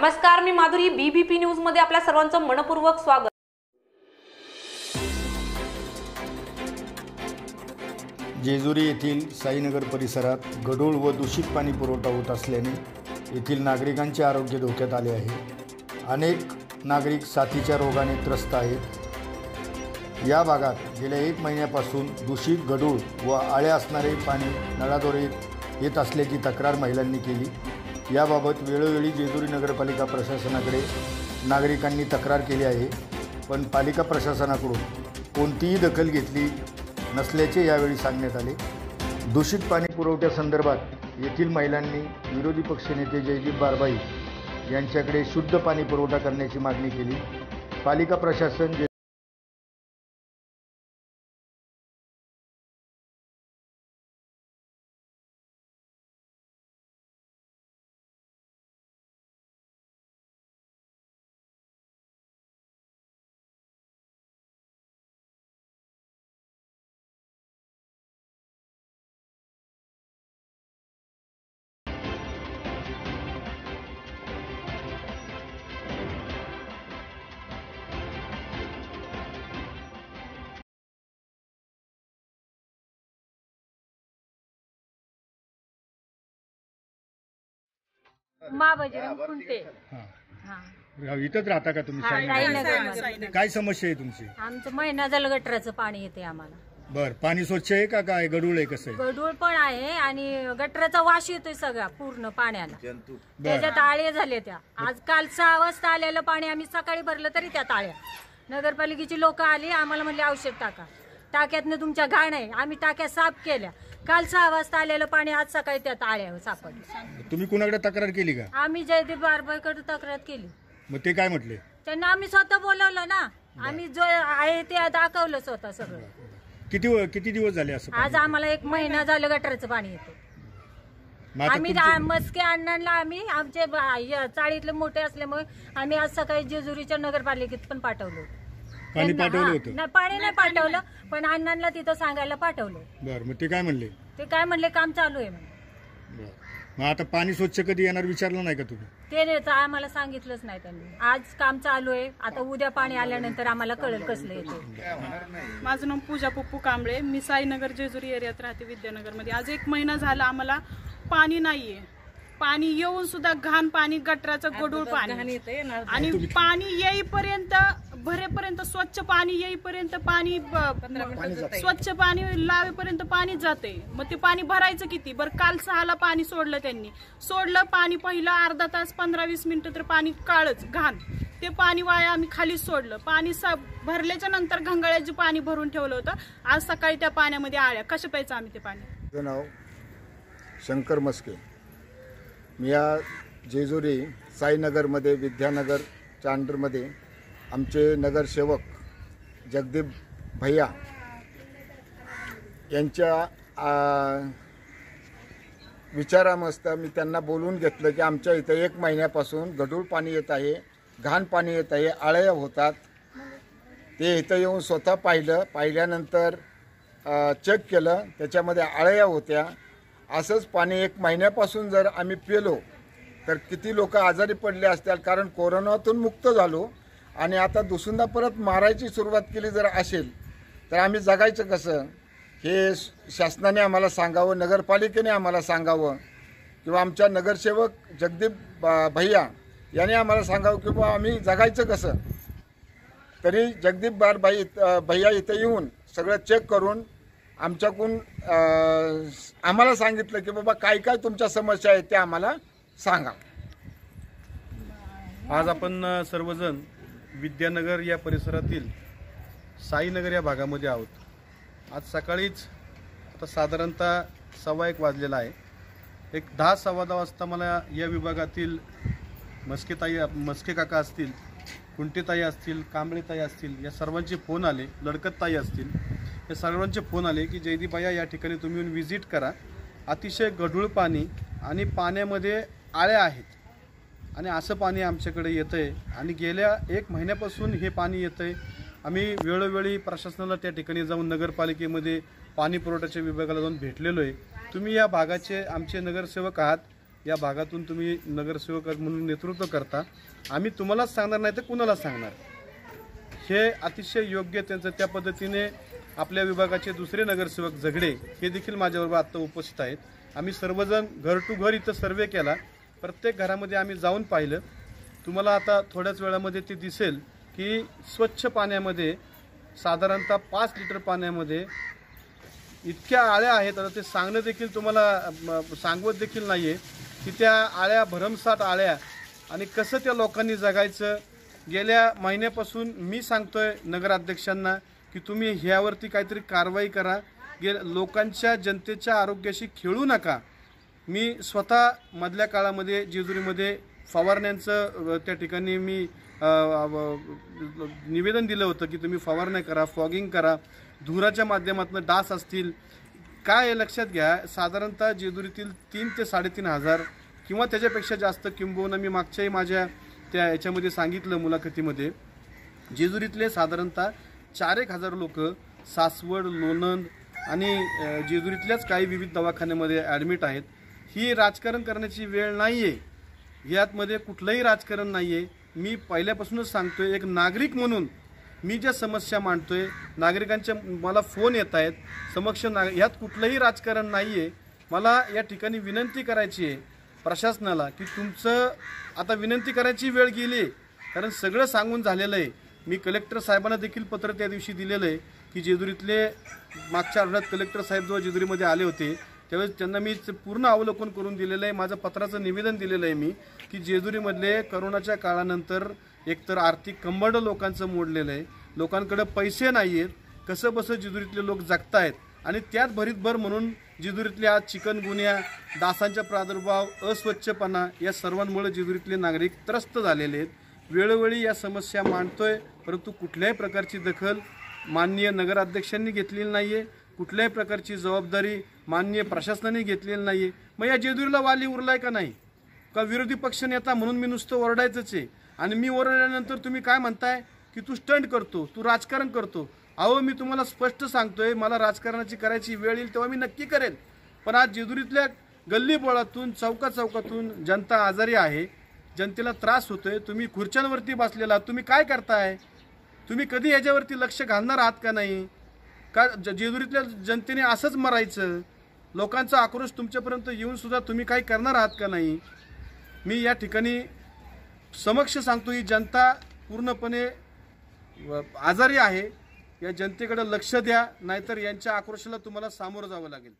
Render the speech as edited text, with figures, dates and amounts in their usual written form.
नमस्कार, मी Madhuri, BBP news मध्ये आपल्या सर्वांचं मनपूर्वक स्वागत। जेजुरी येथील साईनगर परिसरात गढूळ व दूषित पाणी पुरवठा होत असल्याने येथील नागरिकांचे आरोग्य धोक्यात आले आहे। अनेक नागरिक साथीच्या रोगाने त्रस्त आहेत। या भागात गेल्या 1 महिन्यापासून दूषित गढूळ व आळ्या असणारे पाणी नळाद्वारे येत असल्याची तक्रार महिलांनी केली। याबाबत वेळोवेळी जेजुरी नगरपालिका प्रशासनाकडे नागरिकांनी तक्रार केली आहे, पण पालिका प्रशासनाकडून कोणतीही दखल घेतली नसल्याचे यावेळी सांगण्यात आले। दूषित पाणी पुरवठ्यासंदर्भात येथील महिलांनी विरोधी पक्षनेते जयदीप बारबाई यांच्याकडे शुद्ध पाणी पुरवठा करण्याची मागणी केली। पालिका प्रशासन बजरंग खुंटे। इथंच राहता का तुम्ही? काय समस्या आहे तुमची? आमचं महिना झालं गटराचं पाणी येते आम्हाला। बर, पाणी स्वच्छ आहे का काय गढूळ आहे? कसं आहे? गढूळ पण आहे आणि गटराचा वास येतोय सगळा पूर्ण पाण्याला। त्याच्यात आळे झाले त्या। आज काल 6 वाजता आलेलं पाणी आम्ही सकाळी भरलं तरी त्यात आळ्या। नगरपालिकेची लोक आली, आम्हाला म्हणले औषध टाका, टाक्यातनं तुमच्या घाण आहे। आम्ही टाक्या साफ केल्या। काल 6 वाजता आलेलं पाणी आज सकाळी त्यात आळ्या सापडली। तुम्ही कुणाकडे तक्रार केली का? आम्ही जयदीप बारबाईकडे तक्रार केली। मग ते काय म्हटले? त्यांना आम्ही स्वतः बोलवलं ना, आम्ही जो आहे ते दाखवलं स्वतः सगळं। किती दिवस झाले असं? आज आम्हाला 1 महिना झालं गटराचं पाणी येतं। आम्ही मस्के अण्णांना आम्ही आमचे चाळीतले मोठे असल्यामुळे आम्ही आज सकाळी जेजुरीच्या नगरपालिकेत पण पाठवलं। पाणी पाठवलं होतं? पाणी नाही पाठवलं, पण अण्णांना तिथं सांगायला पाठवलं। बरं, मग ते काय म्हणले? ते काय म्हणले, काम चालू आहे म्हणे। मग आता पाणी स्वच्छ कधी येणार विचारलं नाही का तुम्ही? ते आम्हाला सांगितलंच नाही त्यांनी। आज काम चालू आहे, आता उद्या पाणी आल्यानंतर आम्हाला कळेल कसलं येते। माझं नाव पूजा पप्पू कांबळे, मी साईनगर जेजुरी एरियात राहते, विद्यानगर मध्ये। आज 1 महिना झाला आम्हाला पाणी नाहीये। पाणी येऊन सुद्धा घाण पाणी, गटराचं गढूळ पाणी, आणि पाणी येईपर्यंत भरेपर्यंत स्वच्छ पाणी येईपर्यंत पाणी स्वच्छ पाणी लावेपर्यंत पाणी जाते। मग ते पाणी भरायचं किती? बरं, काल 6ला पाणी सोडलं, त्यांनी सोडलं पाणी पहिलं अर्धा तास 15-20 मिनिटं तर पाणी काळच घाण। ते पाणी वाया आम्ही खाली सोडलं। पाणी भरल्याच्या नंतर घंगाळ्याचे पाणी भरून ठेवलं होतं। आज सकाळी त्या पाण्यामध्ये आळ्या। कसं प्यायचं आम्ही ते पाणी? माझं नाव शंकर मस्के। मी या जेजुरी साईनगरमध्ये विद्यानगरच्या अंडरमध्ये आमचे नगरसेवक जगदीप भैया यांच्या विचारामस्त मी त्यांना बोलवून घेतलं की आमच्या इथं 1 महिन्यापासून गढूळ पाणी येत आहे, घाण पाणी येत आहे, आळ्या होतात। ते इथं येऊन स्वतः पाहिल्यानंतर चेक केलं, त्याच्यामध्ये आळ्या होत्या। असंच पाणी 1 महिन्यापासून जर आम्ही पिलो तर किती लोक आजारी पडले असतील, कारण कोरोनातून मुक्त झालो आणि आता दुसऱ्यांदा परत मारायची सुरुवात केली जर असेल तर आम्ही जगायचं कसं? हे शासनाने आम्हाला सांगावं, नगरपालिकेने आम्हाला सांगावं, किंवा आमच्या नगरसेवक जगदीप भैया यांनी आम्हाला सांगावं की बाबा आम्ही जगायचं कसं। तरी जगदीप बारबाई भैया इथं येऊन सगळं चेक करून आमच्याकडून आम्हाला सांगितलं की बाबा काय काय तुमच्या समस्या आहेत त्या आम्हाला सांगा। आज आपण सर्वजण विद्यानगर या परिसरातील साईनगर या भागामध्ये आहोत। आज सकाळीच आता साधारणतः 1:15 वाजलेला आहे। एक 10-10:15 वाजता मला या विभागातील मस्के काका असतील, कुंटेताई असतील, कांबळेताई असतील, या सर्वांचे फोन आले, लडकतताई असतील, या सर्वांचे फोन आले की जयदीप भैया या ठिकाणी तुम्ही येऊन व्हिजिट करा। अतिशय गढूळ पाणी आणि पाण्यामध्ये आळ्या आहेत आणि असं पाणी आमच्याकडे येतं आहे आणि गेल्या 1 महिन्यापासून हे पाणी येतं आहे। आम्ही वेळोवेळी प्रशासनाला त्या ठिकाणी जाऊन नगरपालिकेमध्ये पाणी पुरवठ्याच्या विभागाला जाऊन भेटलेलो आहे। तुम्ही या भागाचे आमचे नगरसेवक आहात, या भागातून तुम्ही नगरसेवक म्हणून नेतृत्व करता, आम्ही तुम्हालाच सांगणार नाही तर कुणालाच सांगणार. हे अतिशय योग्य त्यांचं त्या पद्धतीने आपल्या विभागाचे दुसरे नगरसेवक झगडे हे देखील माझ्याबरोबर आत्ता उपस्थित आहेत. आम्ही सर्वजण घर टू घर इथं सर्वे केला, प्रत्येक घरामध्ये आम्ही जाऊन पाहिलं. तुम्हाला आता थोड्याच वेळामध्ये ते दिसेल की स्वच्छ पाण्यामध्ये साधारणतः 5 लिटर पाण्यामध्ये इतक्या आळ्या आहेत. आता ते सांगणं देखील तुम्हाला सांगवत देखील नाही आहे की त्या आळ्या भरमसाठ आळ्या आणि कसं त्या लोकांनी जगायचं. गेल्या महिन्यापासून मी सांगतोय नगराध्यक्षांना की तुम्ही ह्यावरती काहीतरी कारवाई करा. लोकांच्या जनतेच्या आरोग्याशी खेळू नका. मी स्वतः मधल्या काळामध्ये जेजुरीमध्ये फवारण्यांचं त्या ठिकाणी मी निवेदन दिलं होतं की तुम्ही फवारण्या करा, फॉगिंग करा, धुराच्या माध्यमातून डास असतील. काय लक्षात घ्या, साधारणतः जेजुरीतील 3 ते 3.5 हजार किंवा त्याच्यापेक्षा जास्त, किंबहुना मी मागच्याही माझ्या त्या याच्यामध्ये सांगितलं मुलाखतीमध्ये, जेजुरीतले साधारणतः 4-1 हजार लोक सासवड, लोणंद आणि जेजुरीतल्याच काही विविध दवाखान्यामध्ये ॲडमिट आहेत. ही राजकारण करण्याची वेळ नाही आहे, यातमध्ये कुठलंही राजकारण नाही आहे. मी पहिल्यापासूनच सांगतोय, एक नागरिक म्हणून मी ज्या समस्या मांडतोय, नागरिकांच्या मला फोन येत आहेत समक्ष, यात कुठलंही राजकारण नाही आहे. मला या ठिकाणी विनंती करायची आहे प्रशासनाला की तुमचं आता विनंती करायची वेळ गेली, कारण सगळं सांगून झालेलं आहे. मी कलेक्टर साहेबांना देखील पत्र त्या दिवशी दिलेलं आहे की जेजुरीतले मागच्या आठवड्यात कलेक्टर साहेब जेव्हा जेजुरीमध्ये आले होते त्यावेळेस त्यांना मी पूर्ण अवलोकन करून दिलेलं आहे. माझं पत्राचं निवेदन दिलेलं आहे मी की जेजुरीमधले करोनाच्या काळानंतर एकतर आर्थिक कंबरड लोकांचं मोडलेलं आहे, लोकांकडे पैसे नाही आहेत, कसं बसं जेजुरीतले लोक जगतायत आणि त्यात भरीतभर म्हणून जेजुरीतले आज चिकनगुन्या, डासांचा प्रादुर्भाव, अस्वच्छपणा या सर्वांमुळे जेजुरीतले नागरिक त्रस्त झालेले आहेत. वेळोवेळी या समस्या मांडतोय, परंतु कुठल्याही प्रकारची दखल माननीय नगराध्यक्षांनी घेतलेली नाही आहे, कुठल्याही प्रकारची जबाबदारी माननीय प्रशासनाने घेतलेली नाही आहे. मग या जेजुरीला वाली उरलाय का नाही? का विरोधी पक्ष नेता म्हणून मी नुसतं ओरडायचंच आहे आणि मी ओरडल्यानंतर तुम्ही काय म्हणताय की तू स्टंट करतो, तू राजकारण करतो. अहो, मी तुम्हाला स्पष्ट सांगतोय, मला राजकारणाची करायची वेळ येईल तेव्हा मी नक्की करेल. पण आज जेजुरीतल्या गल्लीबोळातून, चौकाचौकातून जनता आजारी आहे, जनतेला त्रास होतोय. तुम्ही खुर्च्यांवरती बसलेला, तुम्ही काय करताय? तुम्ही कधी याच्यावरती लक्ष घालणार आहात का नाही? का जेजुरीतल्या जनतेने असंच मरायचं? लोकांचा आक्रोश तुमच्यापर्यंत येऊन सुद्धा तुम्ही काही करणार आहात का नाही? मी या ठिकाणी समक्ष सांगतो, ही जनता पूर्णपणे आजारी आहे. या जनतेकडे लक्ष द्या, नाहीतर यांच्या आक्रोशाला तुम्हाला सामोरं जावं लागेल.